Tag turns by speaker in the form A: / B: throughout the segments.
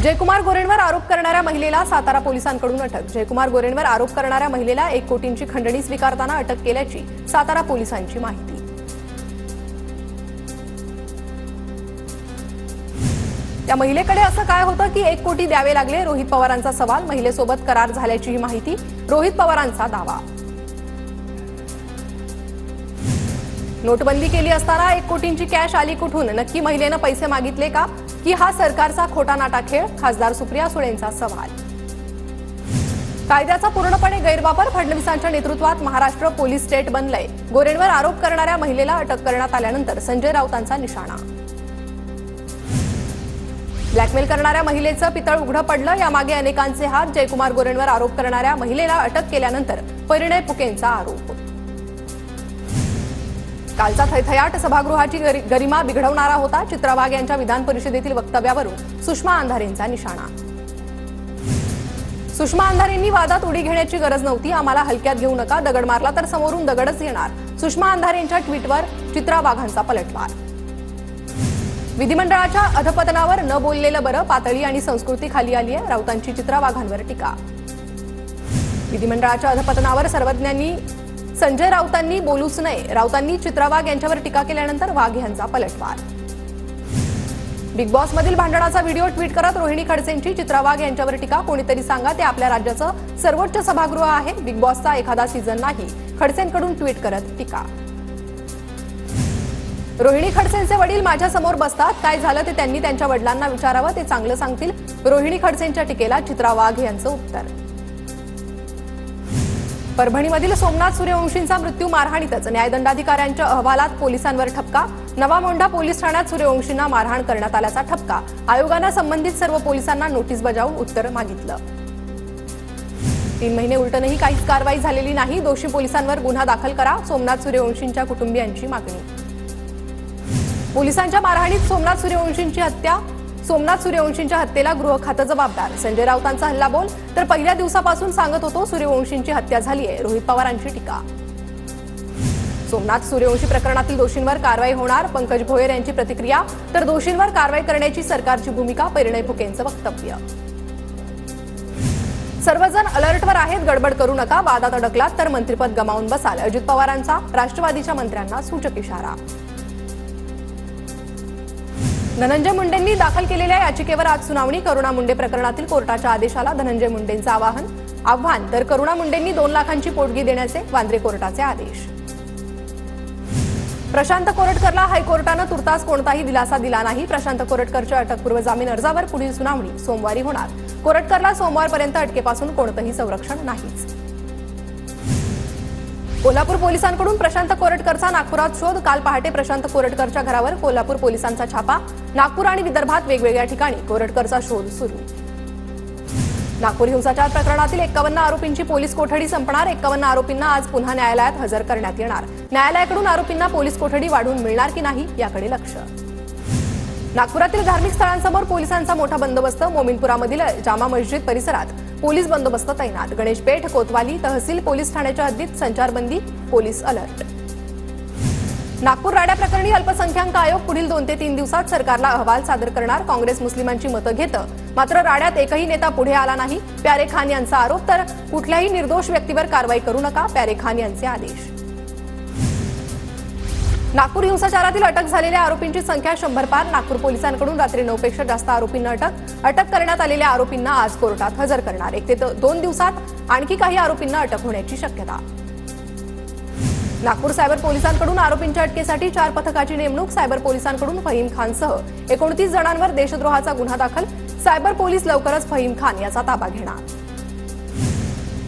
A: जयकुमार गोरेंवर आरोप करणाऱ्या महिलेला सातारा पोलिसांकडून अटक। जयकुमार गोरेंवर आरोप करणाऱ्या महिलेला 1 कोटींची खंडणी स्वीकारताना अटक केल्याची सातारा पोलिसांची माहिती। त्या महिलेकडे असं काय होतं की 1 कोटी द्यावे लागले? रोहित पवारांचा सवाल। महिलेसोबत करार झाल्याची ही माहिती। रोहित पवारांचा दावा। नोटबंदी केली असताना 1 कोटींची कॅश आली कुठून? नक्की महिलेनं पैसे मागितले का की हा सरकारचा खोटा नाटा खेळ? खासदार सुप्रिया सुळेंचा सवाल। कायद्याचा पूर्णपणे गैरवापर। फडणवीसांच्या नेतृत्वात महाराष्ट्र पोलीस स्टेट बनलंय। गोरेंवर आरोप करणाऱ्या महिलेला अटक करण्यात आल्यानंतर संजय राऊतांचा निशाणा। ब्लॅकमेल करणाऱ्या महिलेचं पितळ उघडं पडलं। यामागे अनेकांचे हात। जयकुमार गोरेंवर आरोप करणाऱ्या महिलेला अटक केल्यानंतर परिणय फुकेंचा आरोप। कालचा थैथयाट सभागृहाची गरिमा बिघडवणारा होता। चित्रा वाघ यांच्या विधान परिषदेतील वक्तव्यावरून सुषमा अंधारेंचा निशाणा। सुषमा अंधारेंनी वादात उडी घेण्याची गरज नव्हती। आम्हाला हलक्यात घेऊ नका। दगड मारला तर समोरून दगडच येणार। सुषमा अंधारेंच्या ट्विटवर चित्रा वाघांचा पलटवार। विधिमंडळाच्या अधपतनावर न बोललेलं बरं। पातळी आणि संस्कृती खाली आली आहे। राऊतांची चित्रा वाघांवर टीका। विधिमंडळाच्या अधपतनावर सर्वज्ञांनी संजय राऊतांनी बोलूच नये। राऊतांनी चित्रा वाघ यांच्यावर टीका केल्यानंतर वाघ यांचा पलटवार। बिग बॉस मधील भांडणाचा व्हिडिओ ट्विट करत रोहिणी खडसेंची चित्रा वाघ यांच्यावर टीका। कोणीतरी सांगा ते आपल्या राज्याचं सर्वोच्च सभागृह आहे। बिग बॉसचा एखादा सीझन नाही। खडसेंकडून ट्विट करत टीका। रोहिणी खडसेंचे वडील माझ्या समोर बसतात। काय झालं ते त्यांनी त्यांच्या वडिलांना विचारावं, ते चांगलं सांगतील। रोहिणी खडसेंच्या टीकेला चित्रा वाघ यांचं उत्तर। परभणीमधील सोमनाथ सूर्यवंशींचा मृत्यू मारहाणीतच। न्यायदंडाधिकाऱ्यांच्या अहवालात पोलिसांवर ठपका। नवा मोंढा पोलीस ठाण्यात सूर्यवंशींना मारहाण करण्यात आल्याचा ठपका। आयोगानं संबंधित सर्व पोलिसांना नोटीस बजावून उत्तर मागितलं। 3 महिने उलटूनही काहीच कारवाई झालेली नाही। दोषी पोलिसांवर गुन्हा दाखल करा। सोमनाथ सूर्यवंशींच्या कुटुंबियांची मागणी। पोलिसांच्या मारहाणीत सोमनाथ सूर्यवंशींच्या हत्येला गृह खातं जबाबदार। संजय राऊतांचा हल्लाबोल। तर पहिल्या दिवसापासून सांगत होतो सूर्यवंशींची हत्या झाली आहे। रोहित पवारांची टीका। सोमनाथ सूर्यवंशी प्रकरणातील दोषींवर कारवाई होणार। पंकज भोयर यांची प्रतिक्रिया। तर दोषींवर कारवाई करण्याची सरकारची भूमिका। परिणय फुकेंचं वक्तव्य। सर्वजण अलर्टवर आहेत। गडबड करू नका। वादात अडकलात तर मंत्रिपद गमावून बसाल। अजित पवारांचा राष्ट्रवादीच्या मंत्र्यांना सूचक इशारा। धनंजय मुंडेंनी दाखल केलेल्या याचिकेवर आज सुनावणी। करुणा मुंडे प्रकरणातील कोर्टाच्या आदेशाला धनंजय मुंडेंचं आव्हान। तर करुणा मुंडेंनी 2 लाखांची पोटगी देण्याचे वांद्रे कोर्टाचे आदेश। प्रशांत कोरटकरला हायकोर्टानं तुर्तास कोणताही दिलासा दिला नाही। प्रशांत कोरटकरच्या अटकपूर्व जामीन अर्जावर पुढील सुनावणी सोमवारी होणार। कोरटकरला सोमवारपर्यंत अटकेपासून कोणतंही संरक्षण नाहीच। कोल्हापूर पोलिसांकडून प्रशांत कोरटकरचा नागपुरात शोध। काल पहाटे प्रशांत कोरटकरच्या घरावर कोल्हापूर पोलिसांचा छापा। नागपूर आणि विदर्भात वेगवेगळ्या ठिकाणी कोरटकरचा शोध सुरू। नागपूर हिंसाचार प्रकरणातील 51 आरोपींची पोलीस कोठडी संपणार। 51 आरोपींना आज पुन्हा न्यायालयात हजर करण्यात येणार। न्यायालयाकडून आरोपींना पोलीस कोठडी वाढवून मिळणार की नाही याकडे लक्ष। नागपुरातील धार्मिक स्थळांसमोर पोलिसांचा मोठा बंदोबस्त। मोमिनपुरामधील जामा मस्जिद परिसरात पोलीस बंदोबस्त तैनात। गणेशपेठ, कोतवाली, तहसील पोलीस ठाण्याच्या हद्दीत संचारबंदी। Police alert. नागपूर राड्या प्रकरणी अल्पसंख्याक आयोग पुढील 2 ते 3 दिवसात सरकारला अहवाल सादर करणार। काँग्रेस मुस्लिमांची मतं घेतं, मात्र राड्यात एकही नेता पुढे आला नाही। प्यारे खान यांचा आरोप। तर कुठल्याही निर्दोष व्यक्तीवर कारवाई करू नका। प्यारे खान यांचे आदेश। नागपूर हिंसाचारातील अटक झालेल्या आरोपींची संख्या 100 पार। नागपूर पोलिसांकडून रात्री 9 पेक्षा जास्त आरोपींना अटक करण्यात आलेल्या आरोपींना आज कोर्टात हजर करणार। 1 ते 2 दिवसात आणखी काही आरोपींना अटक होण्याची शक्यता। नागपूर सायबर पोलिसांकडून आरोपींच्या अटकेसाठी 4 पथकाची नेमणूक। सायबर पोलिसांकडून फहीम खानसह 29 जणांवर देशद्रोहाचा गुन्हा दाखल। सायबर पोलीस लवकरच फहीम खान याचा ताबा घेणार।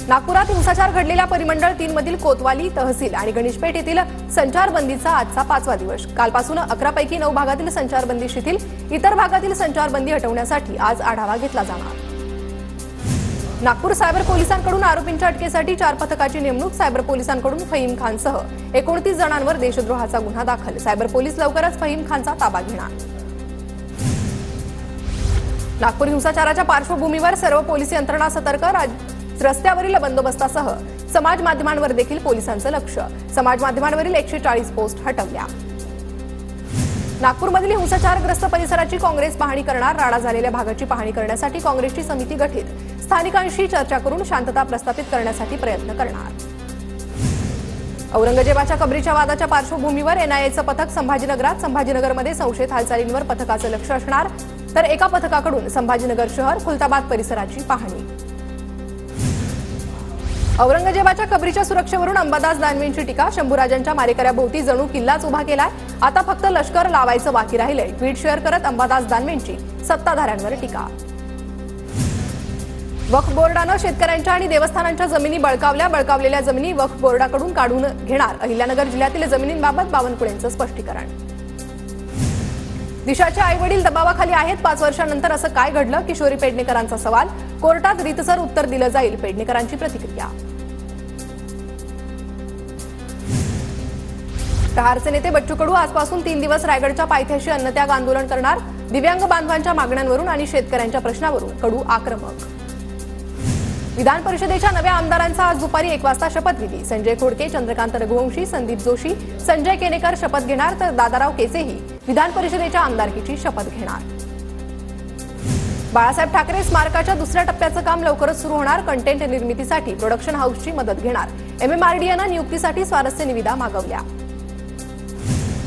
A: नागपुरात हिंसाचार घडलेल्या परिमंडळ 3 मधील कोतवाली, तहसील आणि गणेशपेठ येथील संचारबंदीचा आजचा 5वा दिवस। कालपासून 11 पैकी 9 भागातील संचारबंदी शिथिल। इतर भागातील संचारबंदी हटवण्यासाठी आज आढावा घेतला जाणार। नागपूर सायबर पोलिसांकडून आरोपींच्या अटकेसाठी 4 पथकाची नेमणूक। सायबर पोलिसांकडून फहीम खानसह 29 जणांवर देशद्रोहाचा गुन्हा दाखल। सायबर पोलीस लवकरच फहीम खानचा ताबा घेणार। नागपूर हिंसाचाराच्या पार्श्वभूमीवर सर्व पोलीस यंत्रणा सतर्क। रस्त्यावरील बंदोबस्तासह समाज माध्यमांवर देखील पोलिसांचं लक्ष। समाज माध्यमांवरील 140 पोस्ट हटवल्या। नागपूरमधील हिंसाचारग्रस्त परिसराची काँग्रेस पाहणी करणार. राडा झालेल्या भागाची पाहणी करण्यासाठी काँग्रेसची समिती गठीत. स्थानिकांशी चर्चा करून शांतता प्रस्थापित करण्यासाठी प्रयत्न करणार. औरंगजेबाच्या कबरीच्या वादाच्या पार्श्वभूमीवर एनआयएचं पथक संभाजीनगरात. संभाजीनगरमध्ये संशयित हालचालींवर पथकाचं लक्ष असणार. तर एका पथकाकडून संभाजीनगर शहर, खुलताबाद परिसराची पाहणी. औरंगजेबाच्या कबरीच्या सुरक्षेवरून अंबादास दानवेंची टीका. शंभूराजांच्या मारेकऱ्याभोवती जणू किल्लाच उभा केलाय. आता फक्त लष्कर लावायचं बाकी राहिलंय. ट्विट शेअर करत अंबादास दानवेंची सत्ताधाऱ्यांवर टीका. वक्फ बोर्डानं शेतकऱ्यांच्या आणि देवस्थानांच्या जमिनी बळकावलेल्या जमिनी वक्फ बोर्डाकडून काढून घेणार. अहिल्यानगर जिल्ह्यातील जमिनींबाबत बावनकुळेंचं स्पष्टीकरण. दिशाचे आईवडील दबावाखाली आहेत. 5 वर्षांनंतर असं काय घडलं? किशोरी पेडणेकरांचा सवाल. कोर्टात रीतसर उत्तर दिलं जाईल. पेडणेकरांची प्रतिक्रिया. प्रहारचे नेते बच्चू कडू आजपासून 3 दिवस रायगडच्या पायथ्याशी अन्नत्याग आंदोलन करणार. दिव्यांग बांधवांच्या मागण्यांवरून आणि शेतकऱ्यांच्या प्रश्नावरून कडू आक्रमक. विधान परिषदेच्या नव्या आमदारांचा आज दुपारी 1 वाजता शपथविधी. संजय खोडके, चंद्रकांत रघुवंशी, संदीप जोशी, संजय केनेकर शपथ घेणार. तर दादाराव केसेही विधान परिषदेच्या आमदारकीची शपथ घेणार. बाळासाहेब ठाकरे स्मारकाच्या दुसऱ्या टप्प्याचं काम लवकरच सुरू होणार. कंटेंट निर्मितीसाठी प्रोडक्शन हाऊसची मदत घेणार. MMRDAनं नियुक्तीसाठी स्वारस्य निविदा मागवल्या.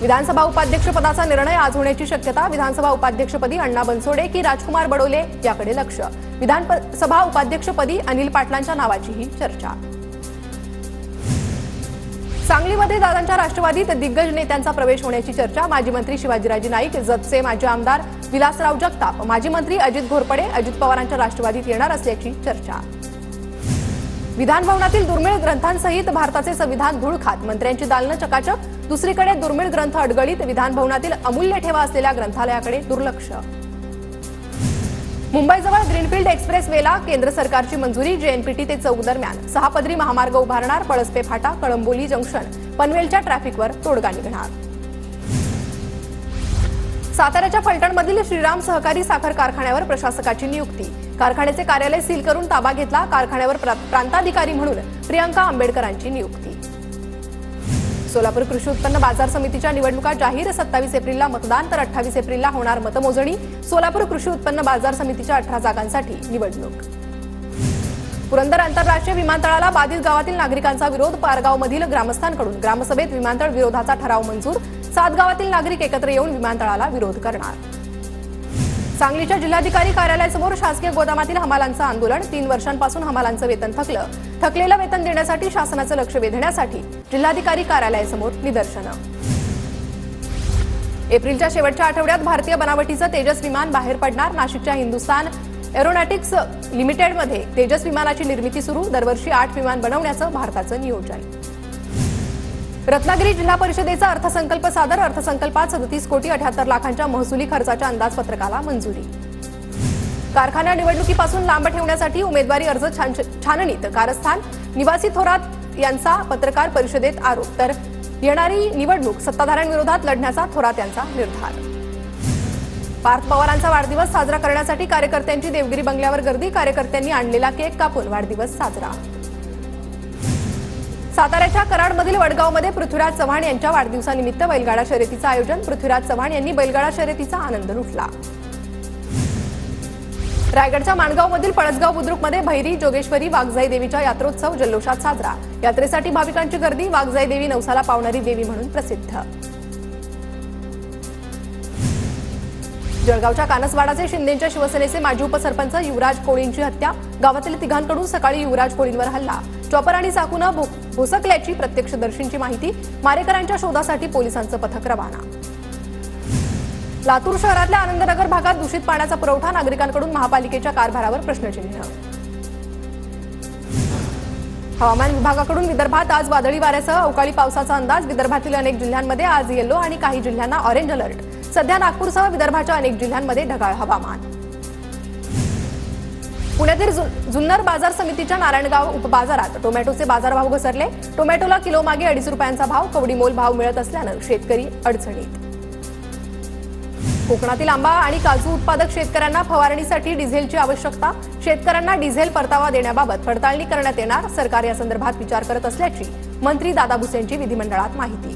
A: विधानसभा उपाध्यक्षपदाचा निर्णय आज होण्याची शक्यता. विधानसभा उपाध्यक्षपदी अण्णा बनसोडे की राजकुमार बडोले याकडे लक्ष. विधानसभा उपाध्यक्षपदी अनिल पाटलांच्या नावाचीही चर्चा. सांगलीमध्ये दादांच्या राष्ट्रवादीत दिग्गज नेत्यांचा प्रवेश होण्याची चर्चा. माजी मंत्री शिवाजीराजे नाईक, जतचे माजी आमदार विलासराव जगताप, माजी मंत्री अजित घोरपडे अजित पवारांच्या राष्ट्रवादीत येणार असल्याची चर्चा. विधानभवनातील दुर्मिळ ग्रंथांसहित भारताचे संविधान धूळ खात. मंत्र्यांची दालनं चकाचक. दुसरीकडे दुर्मिळ ग्रंथ अडगळीत. विधानभवनातील अमूल्य ठेवा असलेल्या ग्रंथालयाकडे दुर्लक्ष. मुंबईजवळ ग्रीनफील्ड एक्सप्रेस वेला केंद्र सरकारची मंजुरी. JNPT ते चौक दरम्यान 6 पदरी महामार्ग उभारणार. पळसपे फाटा, कळंबोली जंक्शन, पनवेलच्या ट्रॅफिकवर तोडगा निघणार. साताऱ्याच्या फलटणमधील श्रीराम सहकारी साखर कारखान्यावर प्रशासकाची नियुक्ती. कारखान्याचे कार्यालय सील करून ताबा घेतला. कारखान्यावर प्रांताधिकारी म्हणून प्रियंका आंबेडकरांची नियुक्ती. सोलापूर कृषी उत्पन्न बाजार समितीच्या निवडणुका जाहीर. 27 एप्रिलला मतदान तर 28 एप्रिलला होणार मतमोजणी. सोलापूर कृषी उत्पन्न बाजार समितीच्या 18 जागांसाठी निवडणूक. पुरंदर आंतरराष्ट्रीय विमानतळाला बाधित गावातील नागरिकांचा विरोध. पारगावमधील ग्रामस्थांकडून ग्रामसभेत विमानतळ विरोधाचा ठराव मंजूर. 7 गावातील नागरिक एकत्र येऊन विमानतळाला विरोध करणार. सांगलीच्या जिल्हाधिकारी कार्यालयासमोर शासकीय गोदामातील हमालांचं आंदोलन. 3 वर्षांपासून हमालांचं वेतन थकलं. थकलेलं वेतन देण्यासाठी शासनाचं लक्ष वेधण्यासाठी जिल्हाधिकारी कार्यालयासमोर निदर्शनं. एप्रिलच्या शेवटच्या आठवड्यात भारतीय बनावटीचं तेजस विमान बाहेर पडणार. नाशिकच्या हिंदुस्तान एरोनॉटिक्स लिमिटेडमध्ये तेजस विमानाची निर्मिती सुरू. दरवर्षी 8 विमान बनवण्याचं भारताचं नियोजन. रत्नागिरी जिल्हा परिषदेचा अर्थसंकल्प सादर. अर्थसंकल्पात 37 कोटी 78 लाखांच्या महसुली खर्चाच्या अंदाजपत्रकाला मंजुरी. कारखाना निवडणुकीपासून लांब ठेवण्यासाठी उमेदवारी अर्ज छाननीत. कारस्थान निवासी थोरात यांचा पत्रकार परिषदेत आरोप. तर येणारी निवडणूक सत्ताधाऱ्यांविरोधात लढण्याचा थोरात यांचा निर्धार. पार्थ पवारांचा वाढदिवस साजरा करण्यासाठी कार्यकर्त्यांची देवगिरी बंगल्यावर गर्दी. कार्यकर्त्यांनी आणलेला केक कापून वाढदिवस साजरा. साताऱ्याच्या कराडमधील वडगावमध्ये पृथ्वीराज चव्हाण यांच्या वाढदिवसानिमित्त बैलगाडा शर्यतीचं आयोजन. पृथ्वीराज चव्हाण यांनी बैलगाडा शर्यतीचा आनंद लुटला. रायगडच्या माणगावमधील पळसगाव बुद्रुकमध्ये भैरी जोगेश्वरी वाघजाई देवीच्या यात्रोत्सव जल्लोषात साजरा. यात्रेसाठी भाविकांची गर्दी. वाघजाई देवी नवसाला पावणारी देवी म्हणून प्रसिद्ध. जळगावच्या कानसवाडाचे शिंदेच्या शिवसेनेचे माजी उपसरपंच युवराज कोळींची हत्या. गावातील तिघांकडून सकाळी युवराज कोळींवर हल्ला. चॉपर आणि चाकूनं भोसकल्याची प्रत्यक्षदर्शींची माहिती. मारेकरांच्या शोधासाठी पोलिसांचं पथक रवाना. लातूर शहरातल्या आनंदनगर भागात दूषित पाण्याचा पुरवठा. नागरिकांकडून महापालिकेच्या कारभारावर प्रश्नचिन्ह. हवामान विभागाकडून विदर्भात आज वादळी वाऱ्यासह अवकाळी पावसाचा अंदाज. विदर्भातील अनेक जिल्ह्यांमध्ये आज येलो आणि काही जिल्ह्यांना ऑरेंज अलर्ट. सध्या नागपूरसह विदर्भाच्या अनेक जिल्ह्यांमध्ये ढगाळ हवामान. पुण्यातील जुन्नर बाजार समितीच्या नारायणगाव उपबाजारात टोमॅटोचे बाजारभाव घसरले. टोमॅटोला किलो मागे 2.5 रुपयांचा भाव. कवडीमोल भाव मिळत असल्यानं शेतकरी अडचणीत. कोकणातील आंबा आणि काजू उत्पादक शेतकऱ्यांना फवारणीसाठी डिझेलची आवश्यकता. शेतकऱ्यांना डिझेल परतावा देण्याबाबत पडताळणी करण्यात येणार. सरकार या संदर्भात विचार करत असल्याची मंत्री दादा भुसेंची विधिमंडळात माहिती.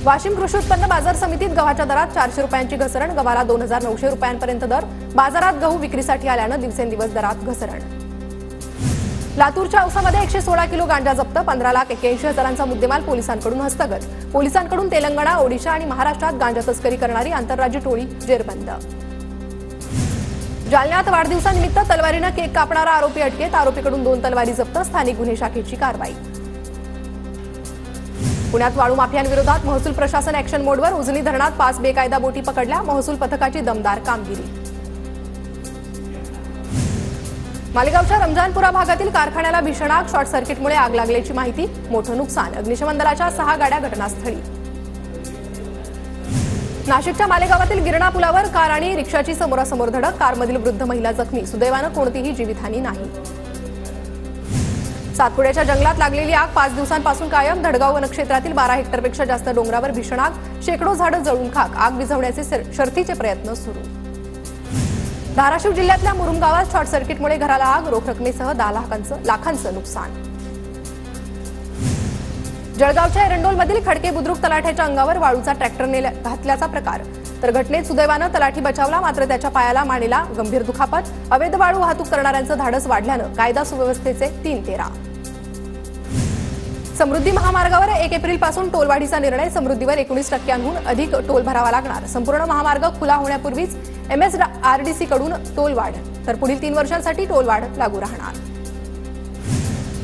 A: वाशिम कृषी उत्पन्न बाजार समितीत गव्हाच्या दरात 400 रुपयांची घसरण, गव्हाला 2900 रुपयांपर्यंत दर, बाजारात गहू विक्रीसाठी आल्यानं दिवसेंदिवस दरात घसरण. लातूरच्या औसामध्ये 116 किलो गांजा जप्त, 15,81,000चा मुद्देमाल पोलिसांकडून हस्तगत. पोलिसांकडून तेलंगणा, ओडिशा आणि महाराष्ट्रात गांजा तस्करी करणारी आंतरराज्य टोळी जेरबंद. जालन्यात वाढदिवसानिमित्त तलवारीनं केक कापणारा आरोपी अटकेत, आरोपीकडून 2 तलवारी जप्त, स्थानिक गुन्हे शाखेची कारवाई. पुण्यात वाळू माफियांविरोधात महसूल प्रशासन ऍक्शन मोडवर, उजनी धरणात 5 बेकायदा बोटी पकडल्या, महसूल पथकाची दमदार कामगिरी. मालेगावच्या रमजानपुरा भागातील कारखान्याला भीषण आग, शॉर्ट सर्किटमुळे आग लागल्याची माहिती, मोठं नुकसान, अग्निशमन दलाच्या 6 गाड्या घटनास्थळी. नाशिकच्या मालेगावातील गिरणा पुलावर कार आणि रिक्षाची समोरासमोर धडक, कारमधील वृद्ध महिला जखमी, सुदैवानं कोणतीही जीवितहानी नाही. सातपुड्याच्या जंगलात लागलेली आग 5 दिवसांपासून कायम, धडगाव वनक्षेत्रातील 12 हेक्टरपेक्षा जास्त डोंगरावर भीषण आग, शेकडो झाडं जळून खाक, आग विझवण्याचे शर्थीचे प्रयत्न सुरू. धाराशिव जिल्ह्यातल्या मुरुम गावात शॉर्ट सर्किटमुळे घराला आग, रोख रकमेसह 10 लाखांचं नुकसान. जळगावच्या एरंडोलमधील खडके बुद्रुक तलाठ्याच्या अंगावर वाळूचा ट्रॅक्टरने घातल्याचा प्रकार, तर घटनेत सुदैवानं तलाठी बचावला, मात्र त्याच्या पायाला मानेला गंभीर दुखापत. अवैध वाळू वाहतूक करणाऱ्यांचं धाडस वाढल्यानं कायदा सुव्यवस्थेचे 3-13. समृद्धी महामार्गावर 1 एप्रिलपासून टोलवाढीचा निर्णय, समृद्धीवर 19% अधिक टोल भरावा लागणार. संपूर्ण महामार्ग खुला होण्यापूर्वीच MSRDC कडून टोलवाढ, तर पुढील 3 वर्षांसाठी टोलवाढ लागू राहणार.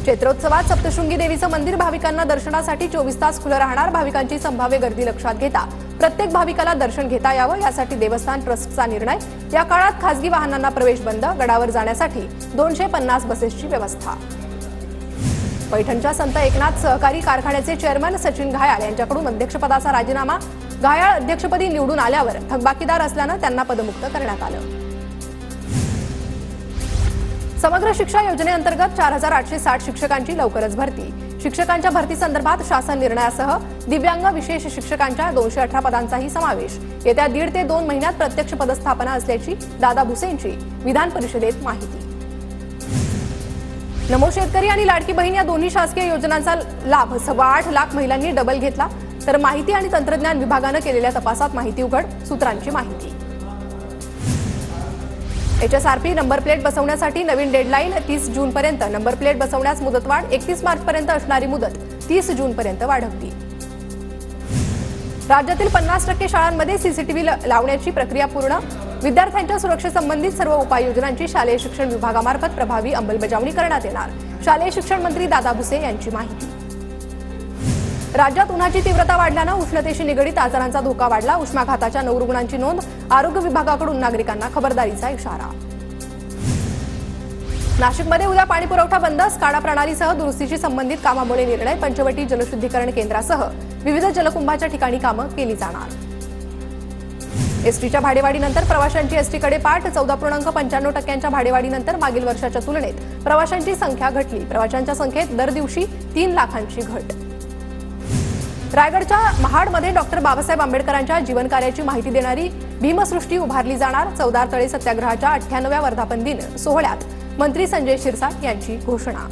A: चैत्रोत्सवात सप्तशृंगी देवीचं मंदिर भाविकांना दर्शनासाठी 24 तास खुलं राहणार. भाविकांची संभाव्य गर्दी लक्षात घेता प्रत्येक भाविकाला दर्शन घेता यावं यासाठी देवस्थान ट्रस्टचा निर्णय. या काळात खासगी वाहनांना प्रवेश बंद, गडावर जाण्यासाठी 250 बसेसची व्यवस्था. पैठणच्या संत एकनाथ सहकारी कारखान्याचे चेअरमन सचिन घायाळ यांच्याकडून अध्यक्षपदाचा राजीनामा. घायाळ अध्यक्षपदी निवडून आल्यावर थकबाकीदार असल्यानं त्यांना पदमुक्त करण्यात आलं. समग्र शिक्षा योजनेअंतर्गत 4860 शिक्षकांची लवकरच भरती. शिक्षकांच्या भरतीसंदर्भात शासन निर्णयासह दिव्यांग विशेष शिक्षकांच्या 218 पदांचाही समावेश. येत्या 1.5 ते 2 महिन्यात प्रत्यक्ष पदस्थापना असल्याची दादा भुसेंची विधान परिषदेत माहिती. नमो शेतकरी आणि लाडकी बहीण या दोन्ही शासकीय योजनांचा लाभ 8.25 लाख महिलांनी डबल घेतला, तर माहिती आणि तंत्रज्ञान विभागानं केलेल्या तपासात माहिती उघड, सूत्रांची माहिती. HSRP नंबर प्लेट बसवण्यासाठी नवीन डेडलाईन 30 जूनपर्यंत, नंबर प्लेट बसवण्यास मुदतवाढ. 31 मार्चपर्यंत असणारी मुदत 30 जूनपर्यंत वाढवली. राज्यातील 50% शाळांमध्ये सीसीटीव्ही लावण्याची प्रक्रिया पूर्ण. विद्यार्थ्यांच्या सुरक्षेसंबंधित सर्व उपाययोजनांची शालेय शिक्षण विभागामार्फत प्रभावी अंमलबजावणी करण्यात येणार. शालेय शिक्षण मंत्री दादा भुसे यांची माहिती. राज्यात उन्हाची तीव्रता वाढल्यानं उष्णतेशी निगडीत आजारांचा धोका वाढला. उष्माघाताच्या 9 रुग्णांची नोंद. आरोग्य विभागाकडून नागरिकांना खबरदारीचा इशारा. नाशिकमध्ये उद्या पाणीपुरवठा बंद. स्काडा प्रणालीसह दुरुस्तीशी संबंधित कामामुळे निर्णय. पंचवटी जलशुद्धीकरण केंद्रासह विविध जलकुंभाच्या ठिकाणी कामं केली जाणार. एसटीच्या भाडेवाढीनंतर प्रवाशांची एसटीकडे पाठ. 14.95% भाडेवाढीनंतर मागील वर्षाच्या तुलनेत प्रवाशांची संख्या घटली. प्रवाशांच्या संख्येत दर दिवशी 3 लाखांची घट. रायगडच्या महाडमध्ये डॉक्टर बाबासाहेब आंबेडकरांच्या जीवनकार्याची माहिती देणारी भीमसृष्टी उभारली जाणार. चौदार तळे सत्याग्रहाच्या 98व्या वर्धापन दिन सोहळ्यात मंत्री संजय शिरसाट यांची घोषणा.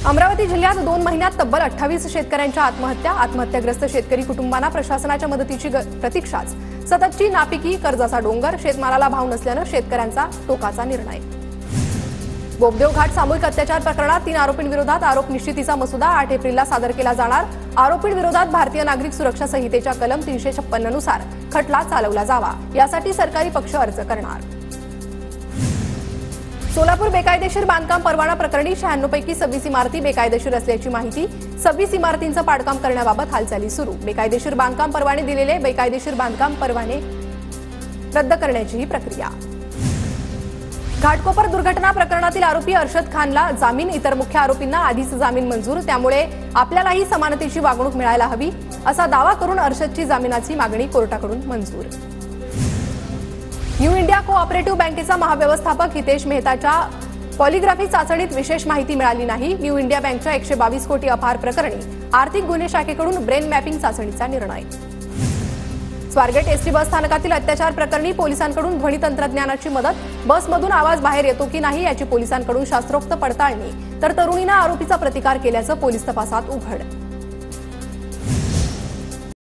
A: अमरावती जिल्ह्यात 2 महिन्यात तब्बल 28 शेतकऱ्यांच्या आत्महत्या. आत्महत्याग्रस्त शेतकरी कुटुंबांना प्रशासनाच्या मदतीची प्रतीक्षाच. सततची नापिकी, कर्जाचा डोंगर, शेतमालाला भाव नसल्यानं शेतकऱ्यांचा टोकाचा निर्णय. बोबदेव घाट सामूहिक अत्याचार प्रकरणात 3 आरोपींविरोधात आरोप निश्चितीचा मसुदा 8 एप्रिलला सादर केला जाणार. आरोपींविरोधात भारतीय नागरिक सुरक्षा संहितेच्या कलम 356 नुसार खटला चालवला जावा, यासाठी सरकारी पक्ष अर्ज करणार. सोलापूर बेकायदेशीर बांधकाम परवाना प्रकरणी 96 पैकी 26 इमारती बेकायदेशीर असल्याची माहिती. 26 इमारतींचं पाडकाम करण्याबाबत हालचाली सुरू. बेकायदेशीर बांधकाम परवाने दिलेले बेकायदेशीर बांधकाम परवाने रद्द करण्याचीही प्रक्रिया. घाटकोपर दुर्घटना प्रकरणातील आरोपी अर्शद खानला जामीन. इतर मुख्य आरोपींना आधीच जामीन मंजूर, त्यामुळे आपल्यालाही समानतेची वागणूक मिळायला हवी असा दावा करून अर्शदची जामिनाची मागणी कोर्टाकडून मंजूर. न्यू इंडिया कोऑपरेटिव्ह बँकेचा महाव्यवस्थापक हितेश मेहताच्या पॉलिग्राफी चाचणीत विशेष माहिती मिळाली नाही. न्यू इंडिया बँकच्या 122 कोटी अपहार प्रकरणी आर्थिक गुन्हे शाखेकडून ब्रेन मॅपिंग चाचणीचा निर्णय. स्वारगेट एसटी बस स्थानकातील अत्याचार प्रकरणी पोलिसांकडून ध्वनी तंत्रज्ञानाची मदत. बसमधून आवाज बाहेर येतो की नाही याची पोलिसांकडून शास्त्रोक्त पडताळणी, तर तरुणीनं आरोपीचा प्रतिकार केल्याचं पोलीस तपासात उघड.